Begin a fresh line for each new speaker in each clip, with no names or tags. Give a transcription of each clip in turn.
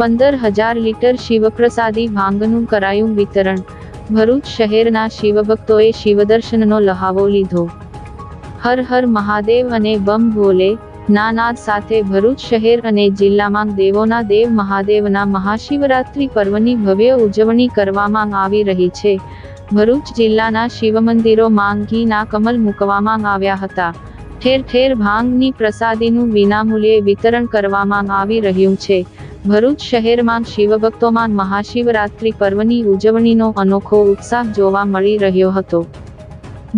15,000 litre શિવપ્રસાદી ભાંગનું કરાયું વિતરણ। ભરૂચ શહેરના શિવભક્તોએ શિવદર્શનનો લહાવો લીધો। હર હર મહાદેવ અને બમ ભોલે ના નાદ સાથે ભરૂચ શહેર અને જિલ્લામાં દેવોના દેવ મહાદેવના મહાશિવરાત્રિ પર્વની ભવ્ય ઉજવણી કરવામાં આવી રહી છે। ભરૂચ જિલ્લાના શિવમંદિરોમાં ઘીના કમલ મૂકવામાં આવ્યા હતા। ઠેર ઠેર ભાંગની પ્રસાદીનું વિનામૂલ્યે વિતરણ કરવામાં આવી રહ્યું છે। ભરૂચ શહેરમાં શિવભક્તોમાં મહાશિવરાત્રિ પર્વની ઉજવણીનો અનોખો ઉત્સાહ જોવા મળી રહ્યો હતો।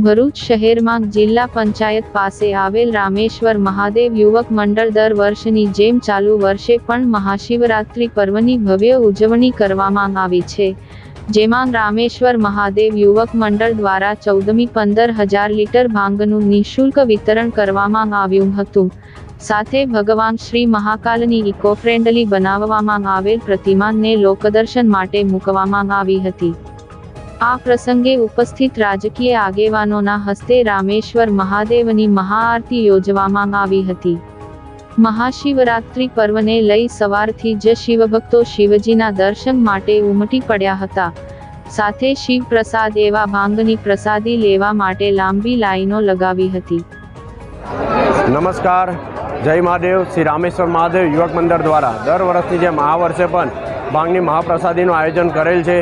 ભરૂચ શહેરમાં જિલ્લા પંચાયત પાસે આવેલ રામેશ્વર મહાદેવ યુવક મંડળ દર વર્ષની જેમ ચાલુ વર્ષે પણ મહાશિવરાત્રિ પર્વની ભવ્ય ઉજવણી કરવામાં આવી છે, જેમાં રામેશ્વર મહાદેવ યુવક મંડળ દ્વારા 14મી 15,000 લીટર ભાંગનું નિઃશુલ્ક વિતરણ કરવામાં આવ્યું હતું। સાથે ભગવાન શ્રી મહાકાલની ઇકો ફ્રેન્ડલી બનાવવામાં આવેલ પ્રતિમાને લોકદર્શન માટે મૂકવામાં આવી હતી। આ પ્રસંગે ઉપસ્થિત રાજકીય આગેવાનોના હસ્તે રામેશ્વર મહાદેવની મહાઆરતી યોજવામાં આવી હતી। મહાશિવરાત્રિ પર્વને લઈ સવારથી જ શિવભક્તો શિવજીના દર્શન માટે ઉમટી પડ્યા હતા। સાથે શિવ પ્રસાદ એવા ભાંગની પ્રસાદી લેવા માટે લાંબી લાઈનો લગાવી હતી।
નમસ્કાર, જય મહાદેવ। શ્રી રામેશ્વર મહાદેવ યુવક મંડળ દ્વારા દર વર્ષની જેમ આ વર્ષે પણ ભાંગની મહાપ્રસાદીનું આયોજન કરેલ છે।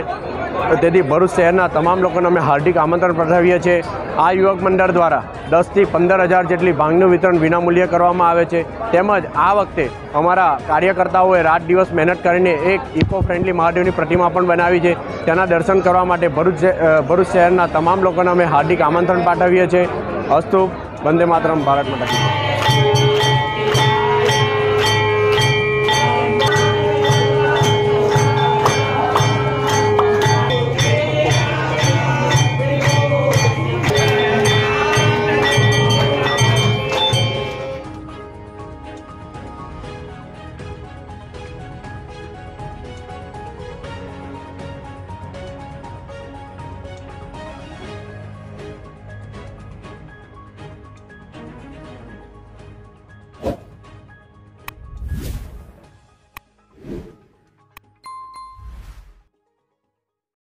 તેથી ભરૂચ શહેરના તમામ લોકોને અમે હાર્દિક આમંત્રણ પાઠવીએ છીએ। આ યુવક મંડળ દ્વારા 10થી 15,000 જેટલી ભાંગનું વિતરણ વિનામૂલ્યે કરવામાં આવે છે। તેમજ આ વખતે અમારા કાર્યકર્તાઓએ રાત દિવસ મહેનત કરીને એક ઇકો ફ્રેન્ડલી મહાદેવની પ્રતિમા પણ બનાવી છે। તેના દર્શન કરવા માટે ભરૂચ શહેરના તમામ લોકોને અમે હાર્દિક આમંત્રણ પાઠવીએ છીએ। અસ્તુ, વંદે માતરમ, ભારત માતા કી જય।